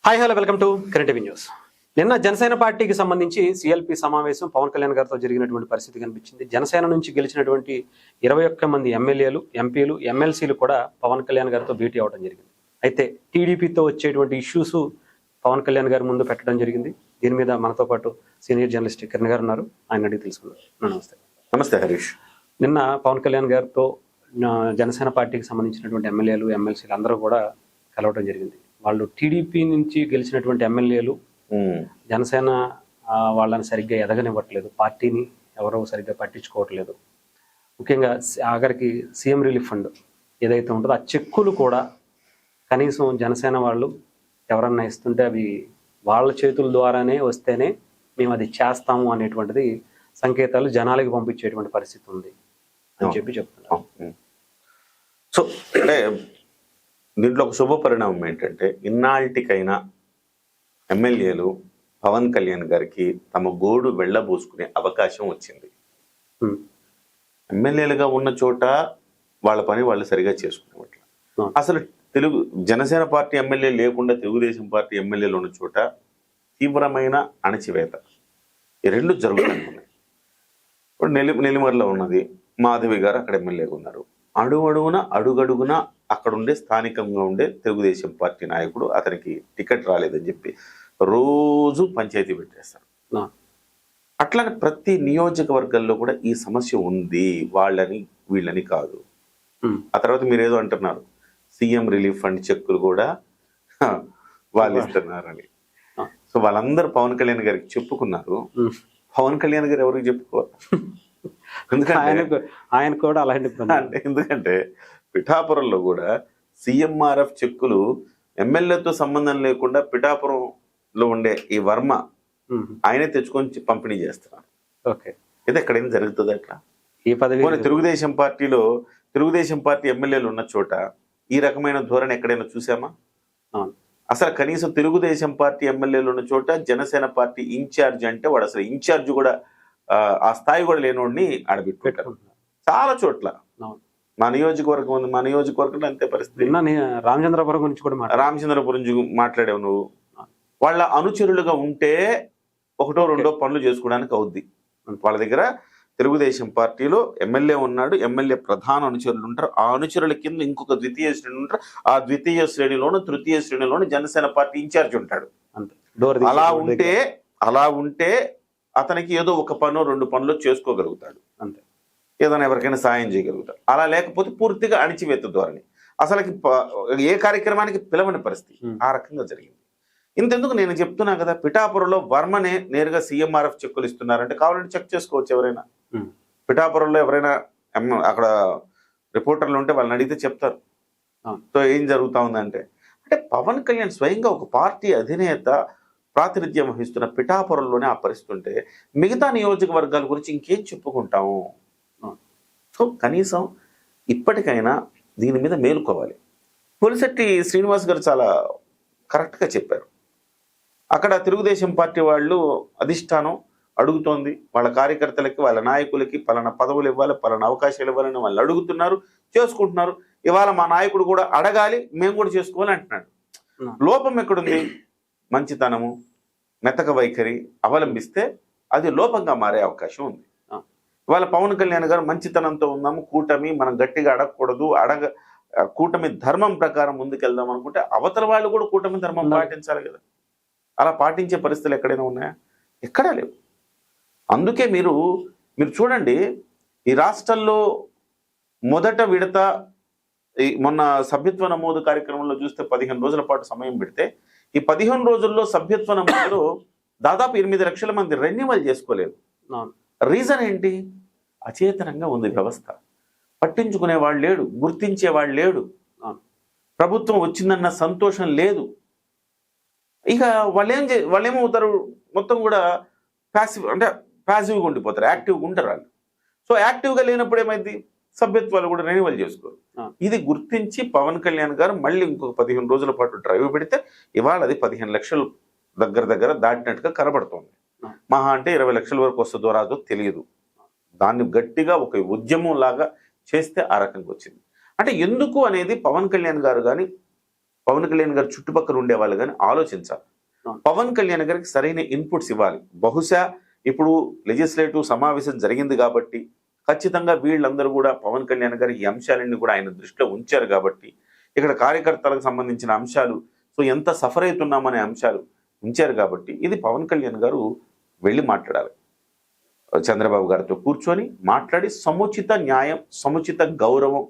Hi hello welcome to current TV news. నిన్న జనసేన పార్టీకి సంబంధించి సిఎల్పి సమావేశం పవన్ కళ్యాణ్ గారితో జరిగినటువంటి పరిస్థితి కనిపించింది. జనసేన నుంచి గెలిచినటువంటి 21 మంది ఎమ్మెల్యేలు, ఎంపీలు, ఎమ్మెల్సీలు కూడా పవన్ కళ్యాణ్ గారితో భేటీ అవ్వడం జరిగింది. అయితే టీడీపీతో వచ్చేటువంటి ఇష్యూస్ పవన్ కళ్యాణ్ గారి ముందు పెట్టడం జరిగింది. దీని మీద మనతో పాటు సీనియర్ జర్నలిస్ట్ కిరణ్ గారు ఉన్నారు. ఆయన అడిగి తెలుసుకున్నారు. నమస్తే. నమస్తే హరీష్. నిన్న పవన్ కళ్యాణ్ గారితో జనసేన పార్టీకి సంబంధించినటువంటి ఎమ్మెల్యేలు, ఎమ్మెల్సీలు అందరూ కూడా కలవడం జరిగింది. వాళ్ళు టీడీపీ నుంచి గెలిచినటువంటి ఎమ్మెల్యేలు జనసేన వాళ్ళని సరిగ్గా ఎదగనివ్వట్లేదు, పార్టీని ఎవరో సరిగ్గా పట్టించుకోవట్లేదు. ముఖ్యంగా ఆఖరికి సీఎం రిలీఫ్ ఫండ్ ఏదైతే ఉంటుందో ఆ చెక్కులు కూడా కనీసం జనసేన వాళ్ళు ఎవరన్నా ఇస్తుంటే అవి వాళ్ళ చేతుల ద్వారానే వస్తేనే మేము అది చేస్తాము అనేటువంటిది సంకేతాలు జనాలకి పంపించేటువంటి పరిస్థితి ఉంది అని చెప్తున్నారు. సో అంటే దీంట్లో ఒక శుభ పరిణామం ఏంటంటే, ఇన్నాళ్ళకైనా ఎమ్మెల్యేలు పవన్ కళ్యాణ్ గారికి తమ గోడు వెళ్ళబోసుకునే అవకాశం వచ్చింది. ఎమ్మెల్యేలుగా ఉన్న చోట వాళ్ళ పని వాళ్ళు సరిగా చేసుకునేవాళ్ళు. అసలు జనసేన పార్టీ ఎమ్మెల్యే లేకుండా తెలుగుదేశం పార్టీ ఎమ్మెల్యేలు ఉన్న చోట తీవ్రమైన అణచివేత ఈ రెండు జరుగుతూనే ఉన్నాయి. ఇప్పుడు నెల్లిమర్లో ఉన్నది మాధవి గారు అక్కడ ఎమ్మెల్యేగా ఉన్నారు. అడుగడుగున అక్కడ ఉండే స్థానికంగా ఉండే తెలుగుదేశం పార్టీ నాయకుడు అతనికి టికెట్ రాలేదని చెప్పి రోజు పంచాయతీ పెట్టేస్తారు. అట్లానే ప్రతి నియోజకవర్గాల్లో కూడా ఈ సమస్య ఉంది, వాళ్ళని వీళ్ళని కాదు. ఆ తర్వాత మీరు ఏదో అంటున్నారు, సీఎం రిలీఫ్ ఫండ్ చెక్కులు కూడా వాళ్ళు ఇస్తున్నారని. సో వాళ్ళందరూ పవన్ కళ్యాణ్ గారికి చెప్పుకున్నారు. పవన్ కళ్యాణ్ గారు ఎవరికి చెప్పుకోవాలి? ఆయన కూడా అలాంటి ఎందుకంటే పిఠాపురంలో కూడా సిఎంఆర్ఎఫ్ చెక్కులు ఎమ్మెల్యేతో సంబంధం లేకుండా పిఠాపురంలో ఉండే ఈ వర్మ ఆయనే తెచ్చుకొని పంపిణీ చేస్తున్నారు. ఇది ఎక్కడైనా జరుగుతుంది అట్లా? ఈ పదవి తెలుగుదేశం పార్టీ ఎమ్మెల్యేలు ఉన్న చోట ఈ రకమైన ధోరణి ఎక్కడైనా చూసామా? అసలు కనీసం తెలుగుదేశం పార్టీ ఎమ్మెల్యేలు ఉన్న చోట జనసేన పార్టీ ఇన్ఛార్జ్ అంటే వాడు అసలు ఇన్ఛార్జ్ కూడా ఆ స్థాయి కూడా లేనివాడిని ఆడబెట్టుకుంటారు చాలా చోట్ల. మా నియోజకవర్గంలో అంతే పరిస్థితి. రామచంద్రపురం గురించి కూడా మాట్లాడావు నువ్వు. వాళ్ళ అనుచరులుగా ఉంటే ఒకటో రెండో పనులు చేసుకోవడానికి అవుద్ది. వాళ్ళ దగ్గర తెలుగుదేశం పార్టీలో ఎమ్మెల్యే ఉన్నాడు, ఎమ్మెల్యే ప్రధాన అనుచరులు ఉంటారు, ఆ అనుచరుల కింద ఇంకొక ద్వితీయ శ్రేణి ఉంటారు, ఆ ద్వితీయ శ్రేణిలోను తృతీయ శ్రేణిలోను జనసేన పార్టీ ఇన్ఛార్జ్ ఉంటాడు. అలా ఉంటే అతనికి ఏదో ఒక పనో రెండు పనులు చేసుకోగలుగుతాడు, అంతే. ఏదైనా ఎవరికైనా సాయం చేయగలుగుతాడు. అలా లేకపోతే పూర్తిగా అణిచివేత ధోరణి, అసలుకి ఏ కార్యక్రమానికి పిలవని పరిస్థితి ఆ రకంగా జరిగింది. ఇంతెందుకు నేను చెప్తున్నా కదా, పిఠాపురంలో వర్మనే నేరుగా సీఎంఆర్ఎఫ్ చెక్కులు ఇస్తున్నారంటే కావాలంటే చెక్ చేసుకోవచ్చు ఎవరైనా. పిఠాపురంలో ఎవరైనా అక్కడ రిపోర్టర్లు ఉంటే వాళ్ళని అడిగితే చెప్తారు. సో ఏం జరుగుతా ఉందంటే పవన్ కళ్యాణ్ స్వయంగా ఒక పార్టీ అధినేత ప్రాతినిధ్యం వహిస్తున్న పిఠాపురంలోనే ఆ పరిస్థితి ఉంటే మిగతా నియోజకవర్గాల గురించి ఇంకేం చెప్పుకుంటాము? సో కనీసం ఇప్పటికైనా దీని మీద మేలుకోవాలి. పులిశెట్టి శ్రీనివాస్ గారు చాలా కరెక్ట్గా చెప్పారు. అక్కడ తెలుగుదేశం పార్టీ వాళ్ళు అధిష్టానం అడుగుతోంది, వాళ్ళ కార్యకర్తలకి వాళ్ళ నాయకులకి పలానా పదవులు ఇవ్వాలి, పలానా అవకాశాలు ఇవ్వాలని వాళ్ళు అడుగుతున్నారు, చేసుకుంటున్నారు. ఇవాళ మా నాయకుడు కూడా అడగాలి, మేము కూడా చేసుకోవాలి అంటున్నాడు. లోపం ఎక్కడుంది? మంచితనము, మెతక వైఖరి అవలంబిస్తే అది లోపంగా మారే అవకాశం ఉంది. ఇవాళ పవన్ కళ్యాణ్ గారు మంచితనంతో ఉన్నాము, కూటమి మనం గట్టిగా అడగకూడదు, కూటమి ధర్మం ప్రకారం ముందుకెళ్దాం అనుకుంటే అవతల వాళ్ళు కూడా కూటమి ధర్మం పాటించాలి కదా. అలా పాటించే పరిస్థితులు ఎక్కడైనా ఉన్నాయా? ఎక్కడా లేవు. అందుకే మీరు చూడండి, ఈ రాష్ట్రంలో మొదట విడత మొన్న సభ్యత్వ నమోదు కార్యక్రమంలో చూస్తే 15 రోజుల పాటు సమయం పెడితే ఈ 15 రోజుల్లో సభ్యత్వ నమోదులో దాదాపు 8 లక్షల మంది రెన్యువల్ చేసుకోలేదు. రీజన్ ఏంటి? అచేతనంగా ఉంది వ్యవస్థ. పట్టించుకునేవాళ్ళు లేడు, గుర్తించేవాళ్ళు లేడు, ప్రభుత్వం వచ్చిందన్న సంతోషం లేదు. ఇక వాళ్ళేమవుతారు, మొత్తం కూడా ప్యాసివ్గా ఉండిపోతారు, యాక్టివ్గా ఉంటారు వాళ్ళు. సో యాక్టివ్గా లేనప్పుడు ఏమైంది? సభ్యత్వాలు కూడా రెన్యువల్ చేసుకోరు. ఇది గుర్తించి పవన్ కళ్యాణ్ గారు మళ్ళీ ఇంకొక 15 రోజుల పాటు డ్రైవ్ పెడితే ఇవాళ అది 15 లక్షలు దగ్గర దాటినట్టుగా కనబడుతోంది. మహా అంటే 20 లక్షల వరకు వస్తుందో రాదో తెలియదు. దాన్ని గట్టిగా ఒక ఉద్యమం లాగా చేస్తే ఆ రకంగా వచ్చింది. అంటే ఎందుకు అనేది పవన్ కళ్యాణ్ గారు కానీ పవన్ కళ్యాణ్ గారు చుట్టుపక్కల ఉండే వాళ్ళు కానీ ఆలోచించాలి. పవన్ కళ్యాణ్ గారికి సరైన ఇన్పుట్స్ ఇవ్వాలి. బహుశా ఇప్పుడు లెజిస్లేటివ్ సమావేశం జరిగింది కాబట్టి ఖచ్చితంగా వీళ్ళందరూ కూడా పవన్ కళ్యాణ్ గారి ఈ అంశాలన్నీ కూడా ఆయన దృష్టిలో ఉంచారు కాబట్టి ఇక్కడ కార్యకర్తలకు సంబంధించిన అంశాలు, సో ఎంత సఫర్ అవుతున్నామనే అంశాలు ఉంచారు కాబట్టి ఇది పవన్ కళ్యాణ్ గారు వెళ్ళి మాట్లాడాలి. చంద్రబాబు గారితో కూర్చొని మాట్లాడి సముచిత న్యాయం, సముచిత గౌరవం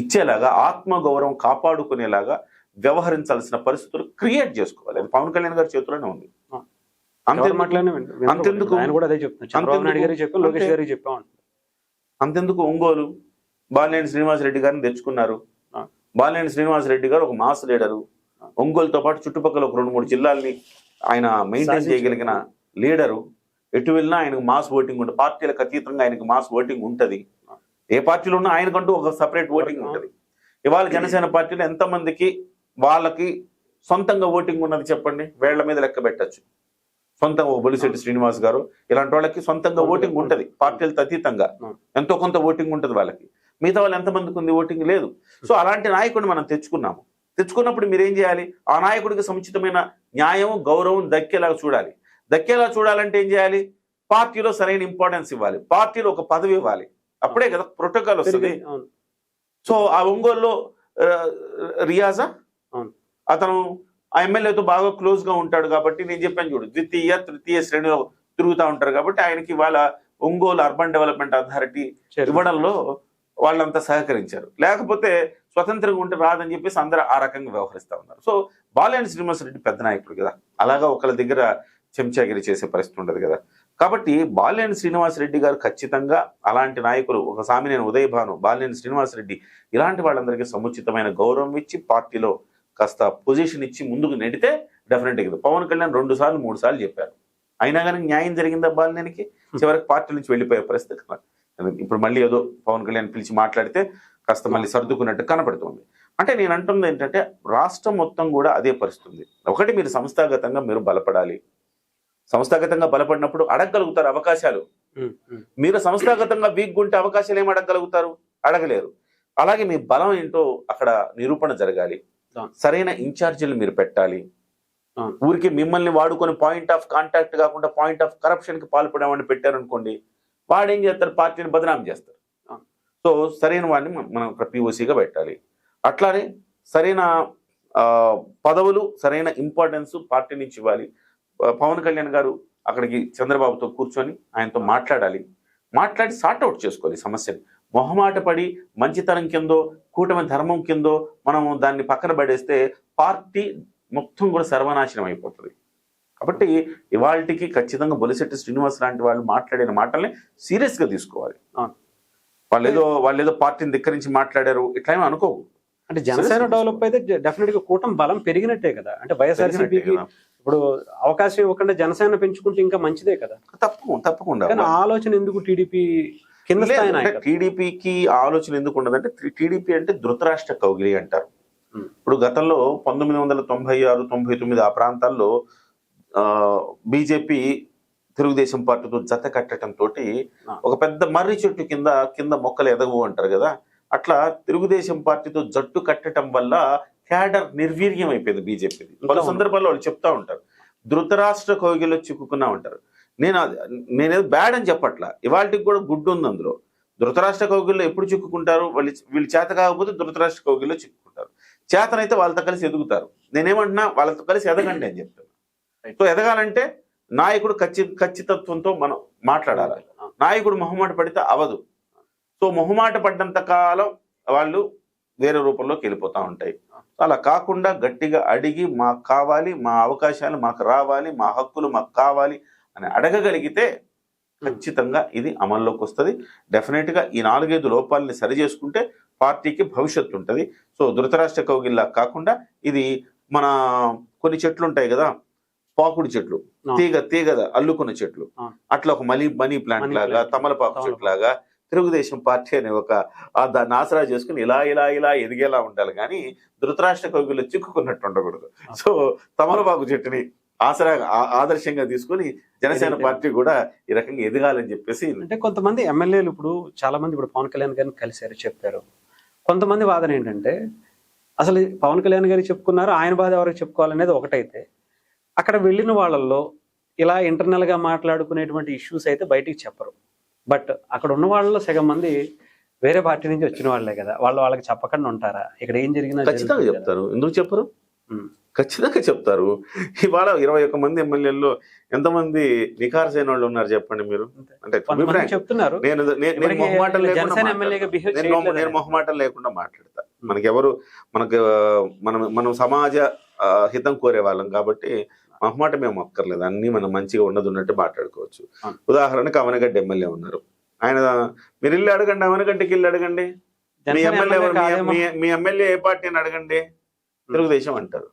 ఇచ్చేలాగా, ఆత్మగౌరవం కాపాడుకునేలాగా వ్యవహరించాల్సిన పరిస్థితులు క్రియేట్ చేసుకోవాలి. అది పవన్ కళ్యాణ్ గారి చేతిలోనే ఉంది. అంతెందుకు అంతెందుకు ఒంగోలు బాలినేని శ్రీనివాసరెడ్డి గారిని తెచ్చుకున్నారు. బాలినేని శ్రీనివాసరెడ్డి గారు ఒక మాస్ లీడరు. ఒంగోలుతో పాటు చుట్టుపక్కల ఒక 2-3 జిల్లాల్ని ఆయన మెయింటైన్ చేయగలిగిన లీడరు. ఎటు వెళ్ళినా ఆయనకు మాస్ ఓటింగ్ ఉంటుంది. పార్టీలకు అతీతంగా ఆయనకు మాస్ ఓటింగ్ ఉంటుంది. ఏ పార్టీలో ఉన్నా ఆయనకంటూ ఒక సపరేట్ ఓటింగ్ ఉంటుంది. ఇవాళ జనసేన పార్టీలో ఎంతమందికి వాళ్ళకి సొంతంగా ఓటింగ్ ఉన్నది చెప్పండి, వేళ్ల మీద లెక్క పెట్టచ్చు. సొంతంగా బొలిశెట్టి శ్రీనివాస్ గారు ఇలాంటి వాళ్ళకి సొంతంగా ఓటింగ్ ఉంటుంది. పార్టీలతో అతీతంగా ఎంతో కొంత ఓటింగ్ ఉంటుంది వాళ్ళకి. మిగతా వాళ్ళు ఎంతమందికి ఉంది ఓటింగ్ లేదు. సో అలాంటి నాయకుడిని మనం తెచ్చుకున్నాము. తెచ్చుకున్నప్పుడు మీరేం చేయాలి? ఆ నాయకుడికి సముచితమైన న్యాయం, గౌరవం దక్కేలాగా చూడాలి. దక్కేలా చూడాలంటే ఏం చేయాలి? పార్టీలో సరైన ఇంపార్టెన్స్ ఇవ్వాలి. పార్టీలో ఒక పదవి ఇవ్వాలి. అప్పుడే కదా ప్రోటోకాల్ వస్తుంది. సో ఆ ఒంగోలులో రియాజా అతను ఆ ఎమ్మెల్యేతో బాగా క్లోజ్ గా ఉంటాడు కాబట్టి నేను చెప్పాను చూడు, ద్వితీయ తృతీయ శ్రేణిలో తిరుగుతూ ఉంటారు కాబట్టి ఆయనకి వాళ్ళ ఒంగోలు అర్బన్ డెవలప్మెంట్ అథారిటీ ఇవ్వడంలో వాళ్ళంతా సహకరించారు. లేకపోతే స్వతంత్రంగా ఉంటే రాదని చెప్పేసి అందరూ ఆ రకంగా వ్యవహరిస్తూ ఉన్నారు. సో బాలినేని శ్రీనివాసరెడ్డి పెద్ద నాయకుడు కదా, అలాగా ఒకళ్ళ దగ్గర చెంచాగిరి చేసే పరిస్థితి ఉండదు కదా. కాబట్టి బాలినేని శ్రీనివాసరెడ్డి గారు ఖచ్చితంగా అలాంటి నాయకులు, ఒక సామినేని ఉదయభాను, బాలినేని శ్రీనివాసరెడ్డి ఇలాంటి వాళ్ళందరికీ సముచితమైన గౌరవం ఇచ్చి పార్టీలో కాస్త పొజిషన్ ఇచ్చి ముందుకు నెడితే డెఫినెట్గా. పవన్ కళ్యాణ్ 2 సార్లు 3 సార్లు చెప్పారు, అయినా కానీ న్యాయం జరిగిందా బాలినేనికి? చివరికి పార్టీ నుంచి వెళ్ళిపోయే పరిస్థితి. ఇప్పుడు మళ్ళీ ఏదో పవన్ కళ్యాణ్ పిలిచి మాట్లాడితే కాస్త మళ్ళీ సర్దుకున్నట్టు కనపడుతుంది. అంటే నేను అంటున్నది ఏంటంటే రాష్ట్రం మొత్తం కూడా అదే పరిస్థితుంది. ఒకటి, మీరు సంస్థాగతంగా మీరు బలపడాలి. సంస్థాగతంగా బలపడినప్పుడు అడగగలుగుతారు అవకాశాలు. మీరు సంస్థాగతంగా వీక్ ఉంటే అవకాశాలు ఏం అడగగలుగుతారు? అడగలేరు. అలాగే మీ బలం ఏంటో అక్కడ నిరూపణ జరగాలి. సరైన ఇన్ఛార్జీలు మీరు పెట్టాలి. ఊరికి మిమ్మల్ని వాడుకొని పాయింట్ ఆఫ్ కాంటాక్ట్ కాకుండా పాయింట్ ఆఫ్ కరప్షన్ కి పాల్పడేవాడిని పెట్టారనుకోండి, వాడు ఏం చేస్తారు? పార్టీని బదనాం చేస్తారు. సో సరైన వాడిని మనం పిఓసిగా పెట్టాలి. అట్లానే సరైన పదవులు, సరైన ఇంపార్టెన్స్ పార్టీ నుంచి ఇవ్వాలి. పవన్ కళ్యాణ్ గారు అక్కడికి చంద్రబాబుతో కూర్చొని ఆయనతో మాట్లాడాలి. మాట్లాడి సార్ట్అవుట్ చేసుకోవాలి సమస్యని. మొహమాట పడి మంచితనం కిందో కూటమి ధర్మం కిందో మనం దాన్ని పక్కన పడేస్తే పార్టీ మొత్తం కూడా సర్వనాశనం అయిపోతుంది. కాబట్టి ఇవాళకి ఖచ్చితంగా బొలిశెట్టి శ్రీనివాస్ లాంటి వాళ్ళు మాట్లాడిన మాటల్ని సీరియస్ గా తీసుకోవాలి. వాళ్ళేదో పార్టీని ధిక్కరించి మాట్లాడారు ఇట్లా ఏమీ అనుకోవు. అంటే జనసేన డెవలప్ అయితే డెఫినెట్ గా కూటమి బలం పెరిగినట్టే కదా. అంటే వైఎస్ఆర్సీపీకి ఇప్పుడు అవకాశం ఇవ్వకుండా జనసేన పెంచుకుంటే ఇంకా మంచిదే కదా. తప్పకుండా. ఆలోచన ఎందుకు టీడీపీ కింద స్థాయి నాయకులు? టీడీపీకి ఆలోచన ఎందుకు ఉండదంటే, టీడీపీ అంటే ధృతరాష్ట్ర కౌగిలి అంటారు. ఇప్పుడు గతంలో 1996, 99 ఆ ప్రాంతాల్లో బీజేపీ తెలుగుదేశం పార్టీతో జత కట్టడంతో ఒక పెద్ద మర్రి చెట్టు కింద మొక్కలు ఎదగవు అంటారు కదా. అట్లా తెలుగుదేశం పార్టీతో జట్టు కట్టడం వల్ల క్యాడర్ నిర్వీర్యం అయిపోయింది బీజేపీది. పలు సందర్భాల్లో వాళ్ళు చెప్తా ఉంటారు, ధృతరాష్ట్ర కౌగిలిలో చిక్కుకున్నా ఉంటారు. నేనేదో బ్యాడ్ అని చెప్పట్లా, ఇవాళకి కూడా గుడ్ ఉంది అందులో. ధృతరాష్ట్ర కౌగిల్లో ఎప్పుడు చిక్కుకుంటారు? వీళ్ళు చేత కాకపోతే ధృతరాష్ట్ర కౌగిల్లో చిక్కుకుంటారు. చేతనైతే వాళ్ళతో కలిసి ఎదుగుతారు. నేనేమంటున్నా, వాళ్ళతో కలిసి ఎదగండి అని చెప్తాను. సో ఎదగాలంటే నాయకుడు ఖచ్చితత్వంతో మనం మాట్లాడాలి. నాయకుడు మొహమాట పడితే అవదు. సో మొహమాట పడ్డంత కాలం వాళ్ళు వేరే రూపంలోకి వెళ్ళిపోతూ ఉంటాయి. అలా కాకుండా గట్టిగా అడిగి మాకు కావాలి, మా అవకాశాలు మాకు రావాలి, మా హక్కులు మాకు కావాలి అని అడగగలిగితే ఖచ్చితంగా ఇది అమల్లోకి వస్తుంది. డెఫినెట్గా ఈ 4-5 లోపాలని సరి చేసుకుంటే పార్టీకి భవిష్యత్తు ఉంటుంది. సో ధృతరాష్ట్ర కౌగిల్లా కాకుండా ఇది మన కొన్ని చెట్లు ఉంటాయి కదా, పాకుడు చెట్లు, తీగ అల్లుకున్న చెట్లు, అట్లా ఒక మనీ ప్లాంట్ లాగా, తమలపాకు చెట్టు లాగా తెలుగుదేశం పార్టీ అనే దాన్ని ఆసరా చేసుకుని ఇలా ఎదిగేలా ఉండాలి. కానీ ధృతరాష్ట్ర కౌగిల్లో చిక్కుకున్నట్టు ఉండకూడదు. సో తమలపాకు చెట్టుని ఆదర్శంగా తీసుకుని జనసేన పార్టీ కూడా ఈ రకంగా ఎదగాలని చెప్పేసి. అంటే కొంతమంది ఎమ్మెల్యేలు ఇప్పుడు చాలా మంది ఇప్పుడు పవన్ కళ్యాణ్ గారిని కలిశారు, చెప్పారు. కొంతమంది వాదన ఏంటంటే అసలు పవన్ కళ్యాణ్ గారికి చెప్పుకున్నారు, ఆయన బాధ ఎవరికి చెప్పుకోవాలనేది ఒకటైతే, అక్కడ వెళ్ళిన వాళ్ళల్లో ఇలా ఇంటర్నల్ గా మాట్లాడుకునేటువంటి ఇష్యూస్ అయితే బయటికి చెప్పరు. బట్ అక్కడ ఉన్న వాళ్ళలో సగం మంది వేరే పార్టీ నుంచి వచ్చిన వాళ్ళే కదా, వాళ్ళకి చెప్పకుండా ఉంటారా? ఇక్కడ ఏం జరిగినా ఖచ్చితంగా చెప్తారు. ఎందుకు చెప్పరు? ఖచ్చితంగా చెప్తారు. ఇవాళ 21 మంది ఎమ్మెల్యేల్లో ఎంతమంది నిఖార్సైన వాళ్ళు ఉన్నారు చెప్పండి మీరు? అంటే చెప్తున్నారు. నేను మొహమాటం లేకుండా మాట్లాడతా. మనకెవరు మనం సమాజ హితం కోరే వాళ్ళం కాబట్టి మొహమాటం మేము అక్కర్లేదు. అన్ని మనం మంచిగా ఉన్నట్టు మాట్లాడుకోవచ్చు. ఉదాహరణకు అవనగడ్డ ఎమ్మెల్యే ఉన్నారు. ఆయన మీరు ఇల్లు అడగండి, అవనగడ్డకి ఇల్లు అడగండి. మీ ఎమ్మెల్యే ఏ పార్టీ అని అడగండి, తెలుగుదేశం అంటారు.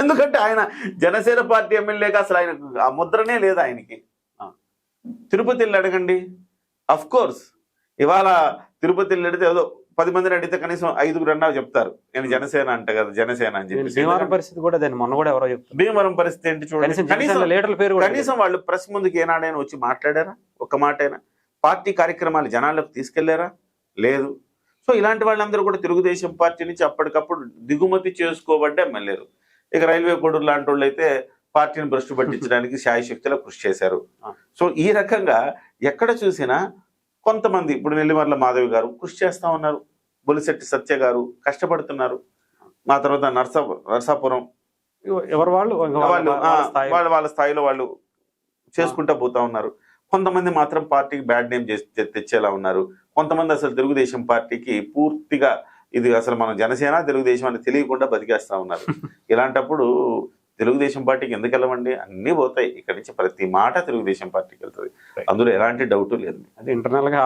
ఎందుకంటే ఆయన జనసేన పార్టీ ఎమ్మెల్యేగా అసలు ఆయన ఆ ముద్రనే లేదు ఆయనకి. తిరుపతి వెళ్ళి అడగండి, అఫ్ కోర్స్ ఇవాళ తిరుపతి వెళ్ళి అడిగితే ఏదో 10 మందిని అడిగితే కనీసం 5 అన్నా చెప్తారు నేను జనసేన అంట కదా, జనసేన అని చెప్పి. భీమవరం పరిస్థితి కూడా మొన్న కూడా ఎవరో చెప్తారు. భీమవరం పరిస్థితి ఏంటి చూడండి. కనీసం వాళ్ళు ప్రెస్ ముందుకు ఏనాడైనా వచ్చి మాట్లాడారా? ఒక్క మాటైనా పార్టీ కార్యక్రమాలు జనాలకు తీసుకెళ్లారా? లేదు. సో ఇలాంటి వాళ్ళందరూ కూడా తెలుగుదేశం పార్టీ నుంచి అప్పటికప్పుడు దిగుమతి చేసుకోబడ్డ ఎమ్మెల్యేలు. ఇక రైల్వే కోడూరు లాంటి వాళ్ళు అయితే పార్టీని భ్రష్టు పట్టించడానికి శాయశక్తిలో కృషి చేశారు. సో ఈ రకంగా ఎక్కడ చూసినా కొంతమంది, ఇప్పుడు నెల్లిమర్ల మాధవి గారు కృషి చేస్తా ఉన్నారు, బొలిశెట్టి సత్య గారు కష్టపడుతున్నారు, మా తర్వాత నర్సాపురం ఎవరు వాళ్ళ స్థాయిలో వాళ్ళు చేసుకుంటా పోతా ఉన్నారు. కొంతమంది మాత్రం పార్టీకి బ్యాడ్ నేమ్ తెచ్చేలా ఉన్నారు. కొంతమంది అసలు తెలుగుదేశం పార్టీకి పూర్తిగా ఇది అసలు మనం జనసేన తెలుగుదేశం అని తెలియకుండా బతికేస్తా ఉన్నారు. ఇలాంటప్పుడు తెలుగుదేశం పార్టీకి ఎందుకు వెళ్ళమండి? అన్ని పోతాయి. ఇక్కడ నుంచి ప్రతి మాట తెలుగుదేశం పార్టీకి వెళ్తుంది, అందులో ఎలాంటి డౌట్ లేదు. అది ఇంటర్నల్ గా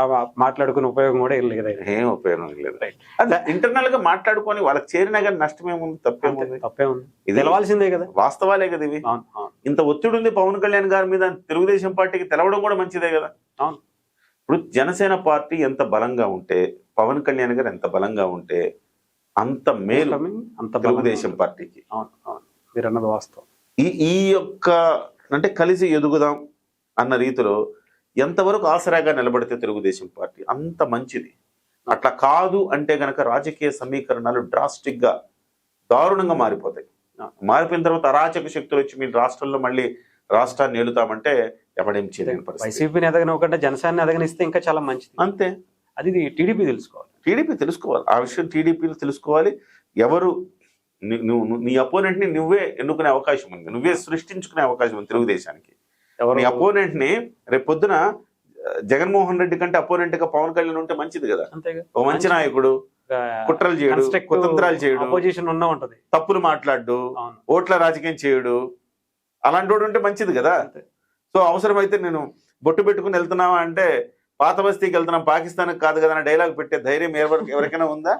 మాట్లాడుకునే ఉపయోగం కూడా లేదు, ఏం ఉపయోగం లేదు. అదే ఇంటర్నల్ గా మాట్లాడుకొని వాళ్ళకి చేరినా కానీ నష్టమేముంది, తప్పేముంది? ఇది తెలవాల్సిందే కదా, వాస్తవాలే కదా ఇవి. ఇంత ఒత్తిడి ఉంది పవన్ కళ్యాణ్ గారి మీద, తెలుగుదేశం పార్టీకి తెలవడం కూడా మంచిదే కదా. ఇప్పుడు జనసేన పార్టీ ఎంత బలంగా ఉంటే, పవన్ కళ్యాణ్ గారు ఎంత బలంగా ఉంటే అంత మేలు అంత తెలుగుదేశం పార్టీకి. మీరు అన్నది వాస్తవం. ఈ యొక్క అంటే కలిసి ఎదుగుదాం అన్న రీతిలో ఎంతవరకు ఆసరాగా నిలబడితే తెలుగుదేశం పార్టీ అంత మంచిది. అట్లా కాదు అంటే గనక రాజకీయ సమీకరణాలు డ్రాస్టిక్ గా దారుణంగా మారిపోతాయి. మారిపోయిన తర్వాత అరాచక శక్తులు వచ్చి మీరు రాష్ట్రంలో మళ్ళీ రాష్ట్రాన్ని ఏలుతామంటే ఎవడేం చేయలేని పరిస్థితి. వైసీపీని ఎదగనివ్వకుండా జనసేన ఎదగనిస్తే ఇంకా చాలా మంచిది. అంతే. అది టీడీపీ తెలుసుకోవాలి. ఆ విషయం టీడీపీలు తెలుసుకోవాలి. ఎవరు నీ అపోనెంట్ ని నువ్వే ఎన్నుకునే అవకాశం ఉంది, నువ్వే సృష్టించుకునే అవకాశం ఉంది తెలుగుదేశానికి. నీ అపోనెంట్ ని రేపు పొద్దున జగన్మోహన్ రెడ్డి కంటే అపోనెంట్ గా పవన్ కళ్యాణ్ ఉంటే మంచిది కదా. ఒక మంచి నాయకుడు, కుట్రలు చేయడు, కుతంత్రాలు చేయడు, తప్పులు మాట్లాడు, ఓట్ల రాజకీయం చేయడు, అలాంటి వాడు ఉంటే మంచిది కదా. సో అవసరమైతే నేను బొట్టు పెట్టుకుని వెళ్తున్నావా అంటే పాత బస్తీకి వెళ్తున్నాం, పాకిస్తాన్ కాదు కదా అని డైలాగ్ పెట్టే ధైర్యం ఎవరికైనా ఉందా?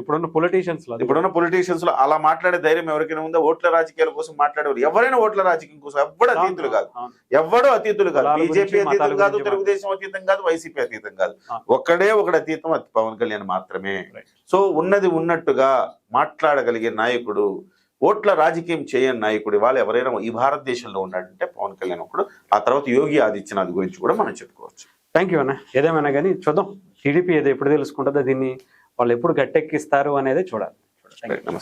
ఇప్పుడున్న పొలిటీషియన్స్ లో అలా మాట్లాడే ధైర్యం ఎవరికైనా ఉందా? ఓట్ల రాజకీయాల కోసం మాట్లాడేవారు ఎవరైనా ఓట్ల రాజకీయం కోసం ఎవడో అతీతులు కాదు. బీజేపీ అతీతం కాదు, తెలుగుదేశం అతీతం కాదు, వైసీపీ అతీతం కాదు. ఒకడు అతీతం, అది పవన్ కళ్యాణ్ మాత్రమే. సో ఉన్నది ఉన్నట్టుగా మాట్లాడగలిగే నాయకుడు, ఓట్ల రాజకీయం చేయని నాయకుడు వాళ్ళు ఎవరైనా ఈ భారతదేశంలో ఉన్నాడంటే పవన్ కళ్యాణ్ ఒకడు. ఆ తర్వాత యోగి ఆదిత్యనాథ్ గురించి కూడా మనం చెప్పుకోవచ్చు. థ్యాంక్ యూ అన్న. ఏదేమైనా కానీ చూద్దాం, టీడీపీ ఏదో ఎప్పుడు తెలుసుకుంటుందో, దీన్ని వాళ్ళు ఎప్పుడు గట్టెక్కిస్తారు అనేది చూడాలి. నమస్తే.